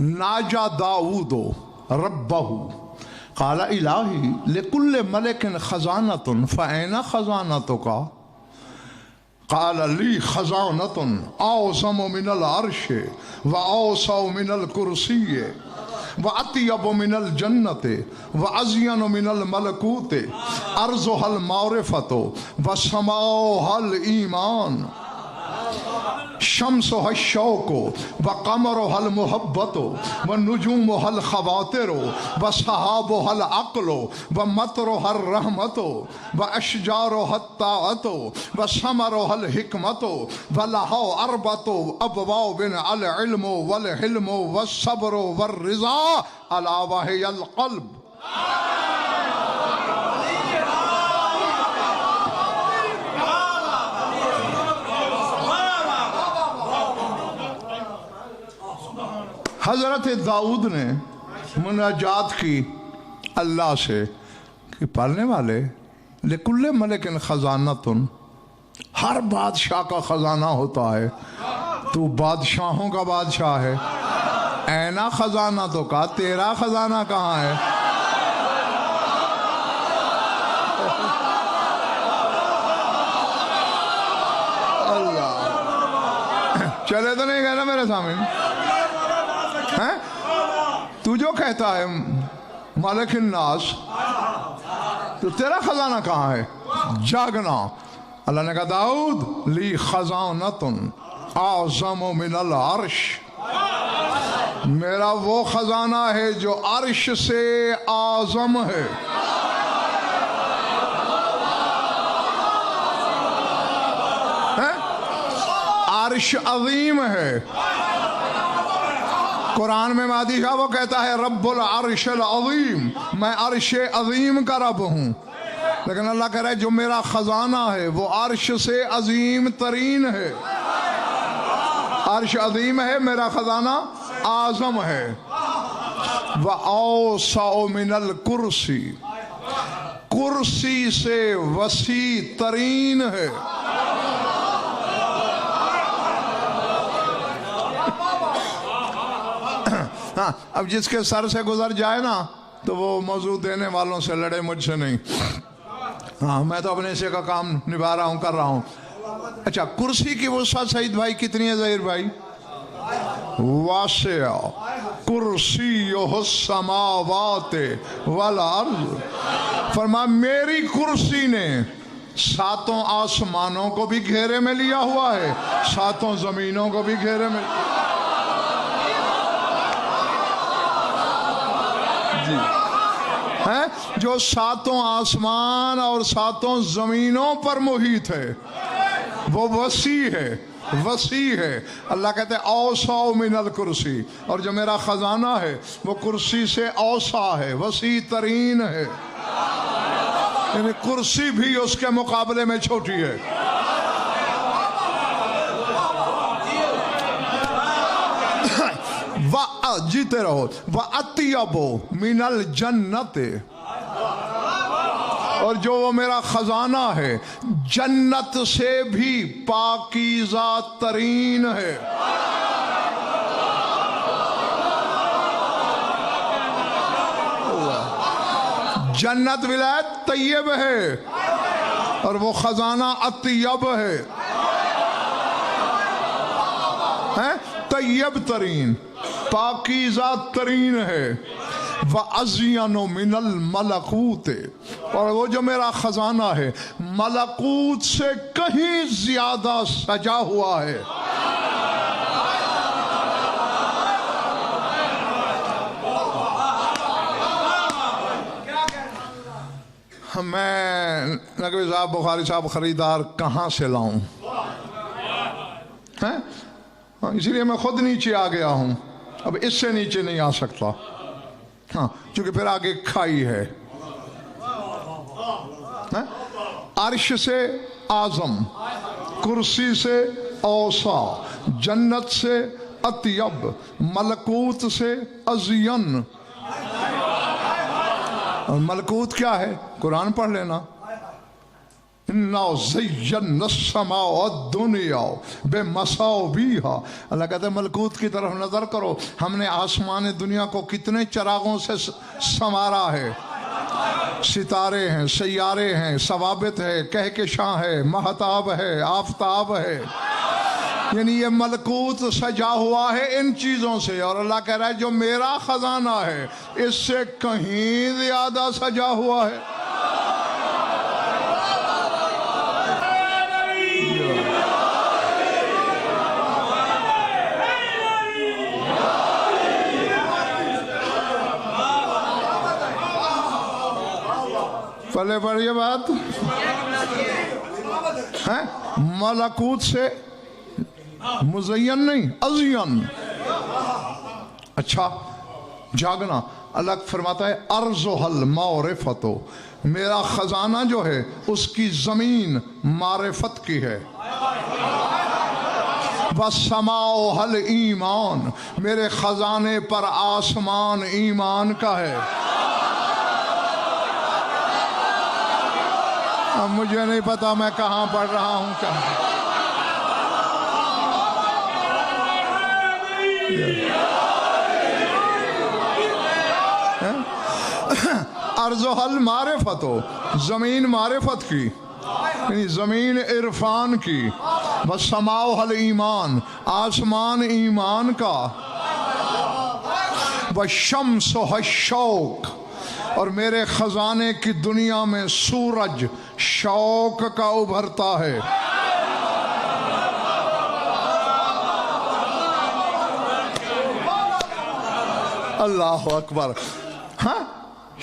ناجا داؤد ربہ قال الہی لکل ملک خزانۃ فأین خزانتک قال لی خزانۃ اعظم من العرش واوسع من الکرسی واطیب من الجنت وازین من الملکوت ارضها المعرفۃ وسماؤها الایمان شمسها الشوق وقمرها المحبت ونجومها الخواطر وسحابها العقل ومطرها الرحمت واشجارها الطاعت وثمرها الحکمت ولها اربعة ابواب العلم والحلم والصبر والرضا الا وهي القلب. حضرت داؤد نے مناجات کی اللہ سے کہ پالنے والے لکل ملک خزانۃ، ہر بادشاہ کا خزانہ ہوتا ہے، تو بادشاہوں کا بادشاہ ہے، اینا خزانہ تو کا تیرا خزانہ کہاں ہے؟ اللہ چلے تو نہیں گئے نا میرے سامنے؟ تو جو کہتا ہے مالک الناس، تو تیرا خزانہ کہاں ہے؟ جاگنا. اللہ نے کہا داؤد لی خزانۃ اعظم من العرش، میرا وہ خزانہ ہے جو عرش سے اعظم ہے. عرش عظیم ہے. قرآن میں مادی کا وہ کہتا ہے رب العرش العظیم، میں عرش عظیم کا رب ہوں. لیکن اللہ کہہ رہا ہے جو میرا خزانہ ہے وہ عرش سے عظیم ترین ہے. عرش عظیم ہے، میرا خزانہ اعظم ہے. وَأَوْسَعُ مِنَ الْكُرْسِي، کرسی سے وسیع ترین ہے. ہاں اب جس کے سر سے گزر جائے نا تو وہ موضوع دینے والوں سے لڑے، مجھ سے نہیں. ہاں میں تو اپنے سے کا کام نبھا رہا ہوں، کر رہا ہوں. اچھا کرسی کی وسعت سعید بھائی کتنی ہے ظہیر بھائی؟ واسع کرسیہ السماوات والارض. فرمایا میری کرسی نے ساتوں آسمانوں کو بھی گھیرے میں لیا ہوا ہے، ساتوں زمینوں کو بھی گھیرے میں. جو ساتوں آسمان اور ساتوں زمینوں پر محیط ہے، وہ وسیع ہے، وسیع ہے. اللہ کہتے ہیں اوسع من الکرسی، اور جو میرا خزانہ ہے وہ کرسی سے اوسع ہے، وسیع ترین ہے. یعنی کرسی بھی اس کے مقابلے میں چھوٹی ہے. جیتے رہو. وَأَطْيَبُ مِنَ الْجَنَّةِ، اور جو وہ میرا خزانہ ہے جنت سے بھی پاکیزہ ترین ہے. جنت ولایت طیب ہے اور وہ خزانہ اطیب ہے، طیب ترین، پاکیزہ ترین ہے. وَأَزْيَنُ مِنَ الْمَلَكُوتِ، اور وہ جو میرا خزانہ ہے ملکوت سے کہیں زیادہ سجا ہوا ہے. میں نقوی صاحب بخاری صاحب خریدار کہاں سے لاؤں؟ اسی لیے میں خود نیچے آ گیا ہوں، اب اس سے نیچے نہیں آ سکتا. ہاں چونکہ پھر آگے کھائی ہے. عرش سے اعظم، کرسی سے اوسع، جنت سے اطیب، ملکوت سے ازین. اور ملکوت کیا ہے؟ قرآن پڑھ لینا. اِنَّا زَيَّنَّا السَّمَاءَ الدُّنْيَا بِمَصَابِيحَ۔ اللہ کہتے ہیں ملکوت کی طرف نظر کرو، ہم نے آسمان دنیا کو کتنے چراغوں سے سنوارا ہے۔ ستارے ہیں، سیارے ہیں، ثوابت ہے، کہکشاں ہے، مہتاب ہے، آفتاب ہے، یعنی یہ ملکوت سجا ہوا ہے ان چیزوں سے۔ اور اللہ کہہ رہا ہے جو میرا خزانہ ہے اس سے کہیں زیادہ سجا ہوا ہے۔ پہلے پڑھیے بات ہے، ملکوت سے مزین نہیں، ازین۔ اچھا جاگنا، اللہ فرماتا ہے ارضها المعرفۃ، میرا خزانہ جو ہے اس کی زمین معرفت کی ہے۔ وَالسَّمَاءُ الْإِيمَانُ، میرے خزانے پر آسمان ایمان کا ہے۔ اب مجھے نہیں پتا میں کہاں پڑھ رہا ہوں کیا۔ ارضها المعرفۃ، زمین معرفت کی، یعنی زمین عرفان کی۔ وَالسَّمَاءُ الْإِيمَانُ، آسمان ایمان کا۔ وَالشَّمْسُ الشَّوْقُ، اور میرے خزانے کی دنیا میں سورج شوق کا ابھرتا ہے۔ اللہ اکبر۔ ہاں،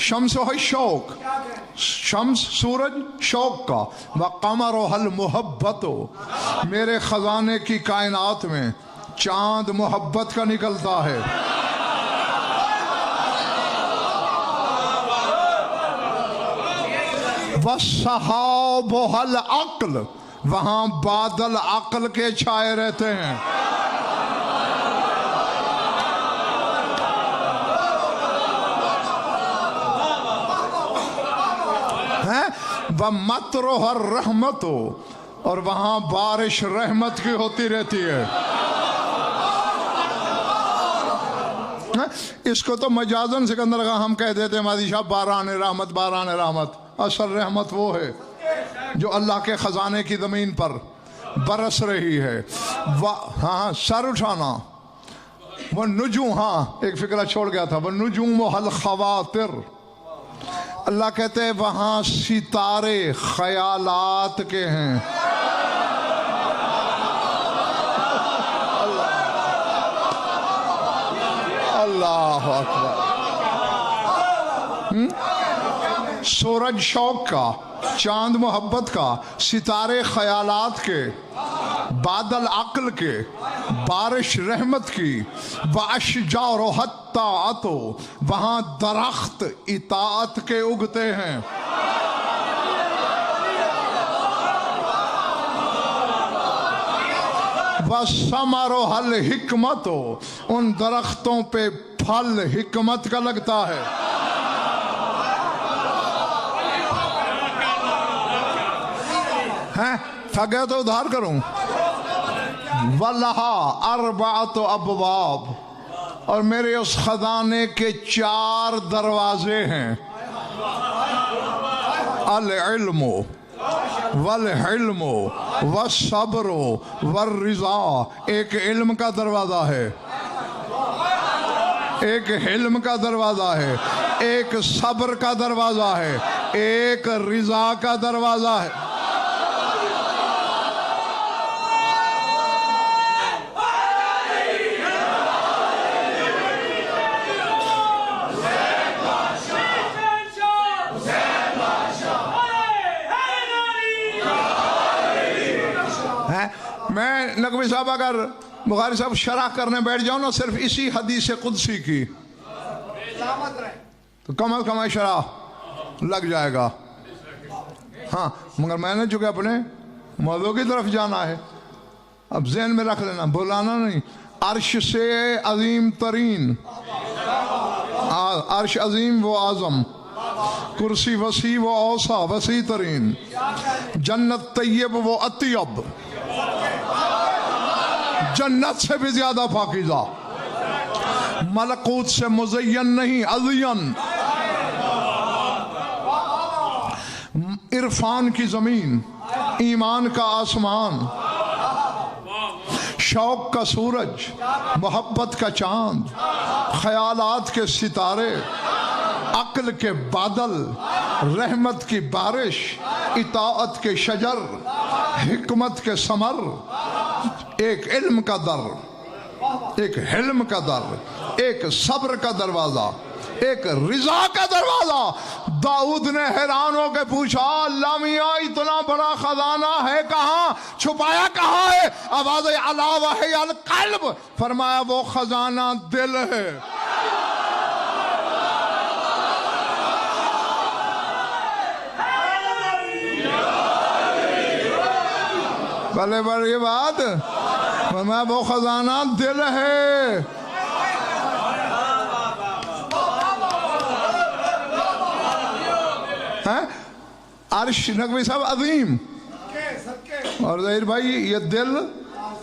شمس و شوق، شمس سورج شوق کا۔ وَقَمَرُهَا الْمُحَبَّةُ، میرے خزانے کی کائنات میں چاند محبت کا نکلتا ہے۔ وَالسَّحَابُ الْعَقْلُ، وہاں بادل عقل کے چھائے رہتے ہیں۔ وَمَطْرُهَا الرَّحْمَةُ، اور وہاں بارش رحمت کی ہوتی رہتی ہے۔ اس کو تو مجازن سکندر کا ہم کہہ دیتے ہیں مادی شاہ باران رحمت، باران رحمت۔ اصل رحمت وہ ہے جو اللہ کے خزانے کی زمین پر برس رہی ہے۔ ہاں سر اٹھانا، وہ نجوم، ہاں ایک فکرہ چھوڑ گیا تھا، وہ نجوم الخواطر، اللہ کہتے ہیں وہاں ستارے خیالات کے ہیں۔ اللہ اکبر۔ سورج شوق کا، چاند محبت کا، ستارے خیالات کے، بادل عقل کے، بارش رحمت کی۔ وَأَشْجَارُهَا الطَّاعَةُ، وہاں درخت اطاعت کے اگتے ہیں۔ وَثَمَرُهَا الْحِكْمَةُ، ان درختوں پہ پھل حکمت کا لگتا ہے۔ تھک گیا تو ادھار کروں۔ وَلَهَا أَرْبَعَةُ أَبْوَابٍ، اور میرے اس خزانے کے 4 دروازے ہیں۔ العلم والحلم والصبر والرضا، ایک علم کا دروازہ ہے، ایک حلم کا دروازہ ہے، ایک صبر کا دروازہ ہے، ایک رضا کا دروازہ ہے۔ میں نقوی صاحب اگر بخاری صاحب شرح کرنے بیٹھ جاؤں نا صرف اسی حدیث قدسی کی تو کم از کم شرح لگ جائے گا۔ ہاں مگر میں نے چونکہ اپنے موضوع کی طرف جانا ہے، اب ذہن میں رکھ لینا، بلانا نہیں۔ عرش سے عظیم ترین، عرش عظیم و اعظم، کرسی وسیع و اوسع وسیع ترین، جنت طیب و اطیب، جنت سے بھی زیادہ پاکیزہ، ملکوت سے مزین نہیں ازین، عرفان کی زمین، ایمان کا آسمان، شوق کا سورج، محبت کا چاند، خیالات کے ستارے، عقل کے بادل، رحمت کی بارش، اطاعت کے شجر، حکمت کے ثمر، ایک علم کا در، ایک حلم کا در، ایک صبر کا دروازہ، ایک رضا کا دروازہ۔ داؤد نے حیران ہو کے پوچھا اللہ میاں اتنا بڑا خزانہ ہے کہاں، چھپایا کہاں ہے؟ آواز اعلیٰ وحی القلب، فرمایا وہ خزانہ دل ہے۔ بھلے بڑی بات، فرمایا وہ خزانہ دل ہے۔ عرش نقوی صاحب عظیم، اور ظہیر بھائی یہ دل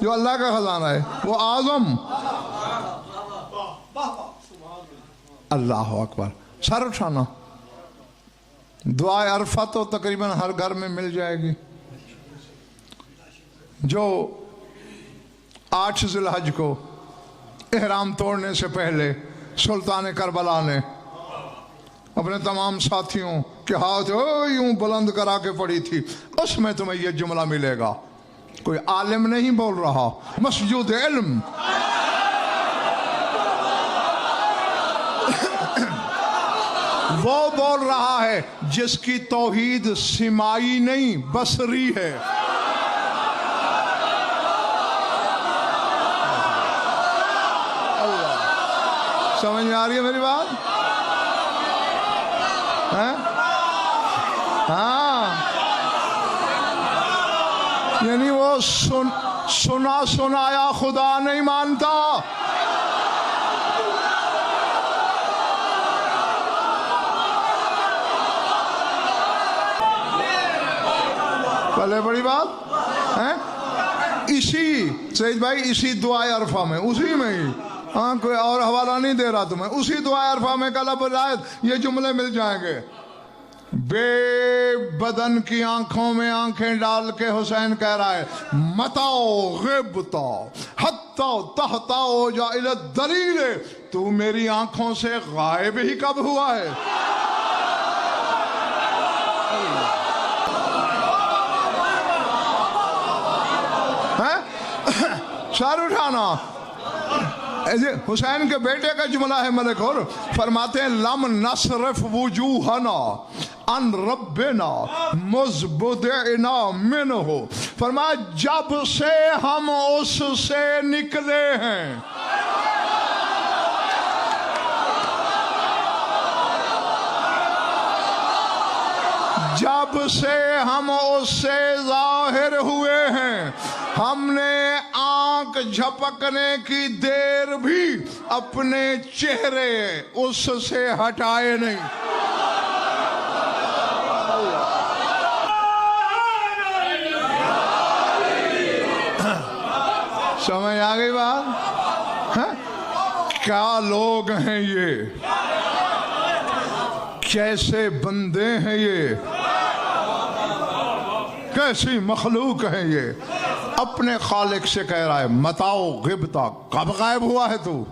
جو اللہ کا خزانہ ہے وہ اعظم۔ اللہ اکبر۔ سر اٹھانا، دعائے عرفہ تو تقریباً ہر گھر میں مل جائے گی۔ جو 8 ذی الحج کو احرام توڑنے سے پہلے سلطان کربلا نے اپنے تمام ساتھیوں کے ہاتھ یوں بلند کرا کے پڑھی تھی، اس میں تمہیں یہ جملہ ملے گا۔ کوئی عالم نہیں بول رہا، مسجود علم، وہ بول رہا ہے جس کی توحید سماعی نہیں بصری ہے۔ سمجھ میں آ رہی ہے میری بات؟ ہاں، یعنی وہ سنا سنایا خدا نہیں مانتا۔ پہلے بڑی بات ہے اسی سعید بھائی، اسی دعائے عرفہ میں، اسی میں ہی، ہاں کوئی اور حوالہ نہیں دے رہا تمہیں، اسی دعائے عرفہ میں کل بلایت یہ جملے مل جائیں گے۔ بے بدن کی آنکھوں میں آنکھیں ڈال کے حسین کہہ رہا ہے متاؤ غبتا حتیٰ تحتاؤ جا الی الدلیل، تو میری آنکھوں سے غائب ہی کب ہوا ہے؟ سر اٹھانا۔ حسین کے بیٹے کا جملہ ہے ملک اور فرماتے ہیں لم نصرف وجوہنا ان ربنا مزبدعنا منہ، فرمایا جب سے ہم اس سے نکلے ہیں جب سے ہم اس سے ظاہر ہوئے ہیں، ہم نے آنکھ جھپکنے کی دیر بھی اپنے چہرے اس سے ہٹائے نہیں۔ سمجھ آ گئی بات؟ کیا لوگ ہیں یہ، کیسے بندے ہیں یہ، کیسی مخلوق ہے یہ، اپنے خالق سے کہہ رہا ہے متاؤ غبتا، کب غائب ہوا ہے تو؟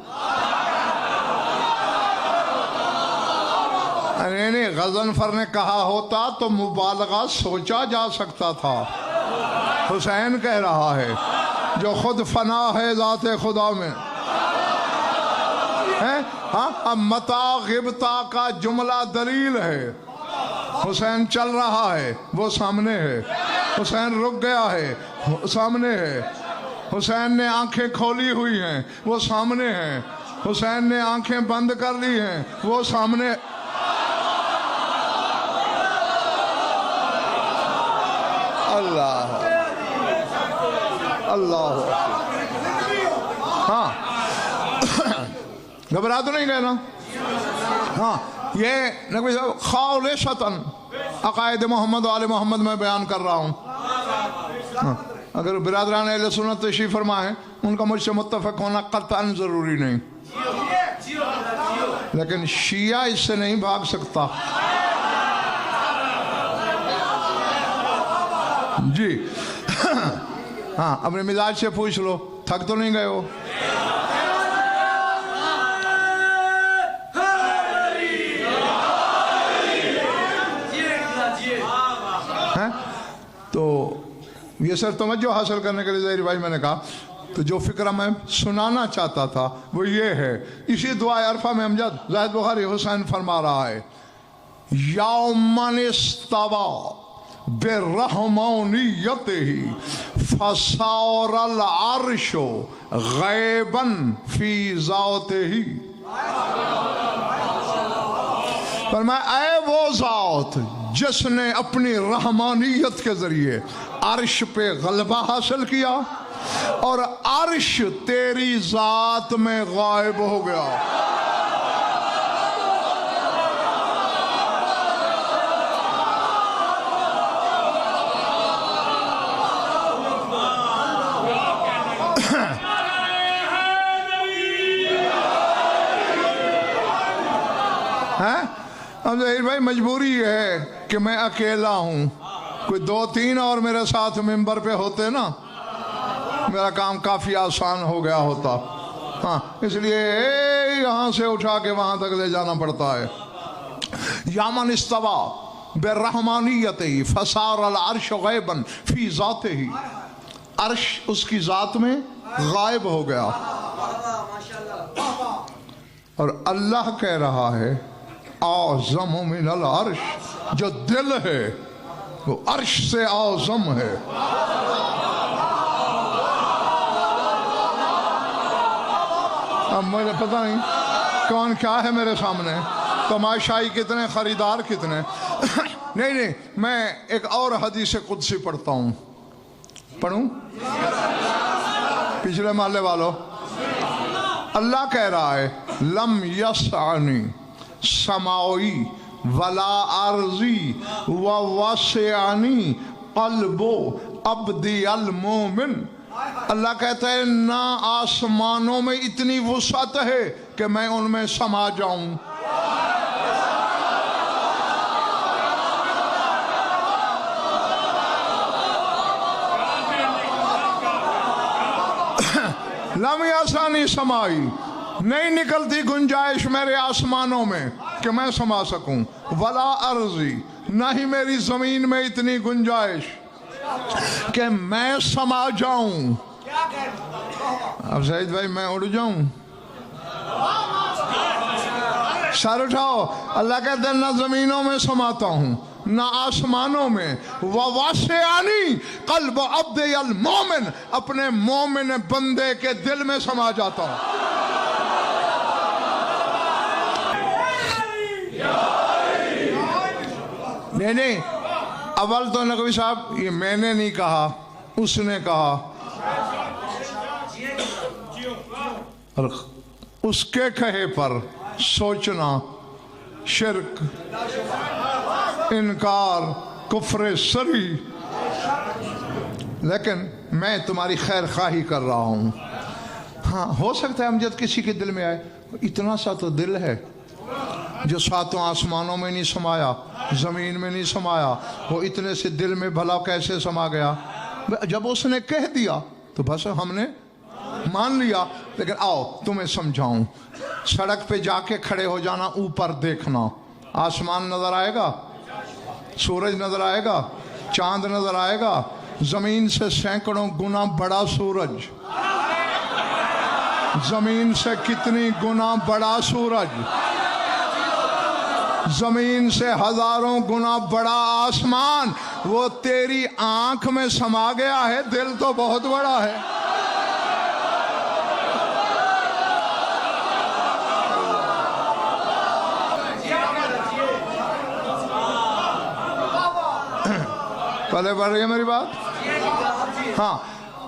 نہیں، غضنفر نے کہا ہوتا تو مبالغہ سوچا جا سکتا تھا۔ حسین کہہ رہا ہے جو خود فنا ہے ذات خدا میں، ہاں متا غبتا کا جملہ دلیل ہے۔ حسین چل رہا ہے، وہ سامنے ہے، حسین رک گیا ہے، سامنے ہے، حسین نے آنکھیں کھولی ہوئی ہیں، وہ سامنے ہے، حسین نے آنکھیں بند کر لی ہیں، وہ سامنے۔ اللہ اللہ، ہاں گھبرا تو نہیں گئے نا؟ ہاں یہ نبی صاحب خالصتاً عقائد محمد و آل محمد میں بیان کر رہا ہوں. اگر برادران اہل سنت تشریف فرما ہے ان کا مجھ سے متفق ہونا قطعاً ضروری نہیں، لیکن شیعہ اس سے نہیں بھاگ سکتا. جی ہاں اپنے مزاج سے پوچھ لو، تھک تو نہیں گئے ہو؟ تو یہ سر توجہ حاصل کرنے کے لیے ظاہر بھائی میں نے کہا، تو جو فکرہ میں سنانا چاہتا تھا وہ یہ ہے. اسی دعائے عرفہ میں امجد زاہد بخاری حسین فرما رہا ہے یومن استوا برحمانیتہ فصار العرش غیبا فی ذاتہ. فرمایا اے وہ ذات جس نے اپنی رحمانیت کے ذریعے عرش پہ غلبہ حاصل کیا اور عرش تیری ذات میں غائب ہو گیا. اب ظاہر بھائی مجبوری ہے کہ میں اکیلا ہوں، کوئی 2-3 اور میرے ساتھ ممبر پہ ہوتے نا میرا کام کافی آسان ہو گیا ہوتا. ہاں اس لیے یہاں سے اٹھا کے وہاں تک لے جانا پڑتا ہے. یامن استوا برحمانیتہ فصار العرش غیبا فی ذاتہ، عرش اس کی ذات میں غائب ہو گیا. اور اللہ کہہ رہا ہے اعظم من العرش، جو دل ہے وہ عرش سے اعظم ہے. اب مجھے پتہ نہیں کون کیا ہے میرے سامنے، تماشائی کتنے، خریدار کتنے. نہیں میں ایک اور حدیث قدسی پڑھتا ہوں. پڑھوں؟ پچھلے محلے والوں، اللہ کہہ رہا ہے لم یسعنی سماوی ولا ارضی ووسعنی قلب عبدی المومن. اللہ کہتا ہے نہ آسمانوں میں اتنی وسعت ہے کہ میں ان میں سما جاؤں، لم یسعنی سمائی، نہیں نکلتی گنجائش میرے آسمانوں میں کہ میں سما سکوں، ولا ارضی، نہ ہی میری زمین میں اتنی گنجائش کہ میں سما جاؤں. اب سعید بھائی میں اڑ جاؤں؟ سر اٹھاؤ. اللہ کہتے ہیں نہ زمینوں میں سماتا ہوں نہ آسمانوں میں. وَوَسِعَنِي قَلْبُ عَبْدِ الْمُؤْمِنِ، اپنے مومن بندے کے دل میں سما جاتا ہوں. نہیں اول تو نقوی صاحب یہ میں نے نہیں کہا، اس نے کہا، اور اس کے کہے پر سوچنا شرک، انکار، کفر سری. لیکن میں تمہاری خیر خواہی کر رہا ہوں. ہاں ہو سکتا ہے امجد کسی کے دل میں آئے اتنا سا تو دل ہے جو 7 آسمانوں میں نہیں سمایا، زمین میں نہیں سمایا، وہ اتنے سے دل میں بھلا کیسے سما گیا؟ جب اس نے کہہ دیا تو بس ہم نے مان لیا. لیکن آؤ تمہیں سمجھاؤں. سڑک پہ جا کے کھڑے ہو جانا، اوپر دیکھنا، آسمان نظر آئے گا، سورج نظر آئے گا، چاند نظر آئے گا. زمین سے سینکڑوں گنا بڑا سورج، زمین سے کتنی گنا بڑا سورج، زمین سے ہزاروں گنا بڑا آسمان، وہ تیری آنکھ میں سما گیا ہے. دل تو بہت بڑا ہے. پہلے پڑھ رہی ہے میری بات؟ ہاں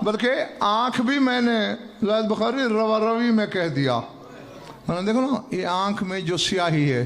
بلکہ آنکھ بھی میں نے زاہد بخاری روی میں کہہ دیا. دیکھو نا یہ آنکھ میں جو سیاہی ہے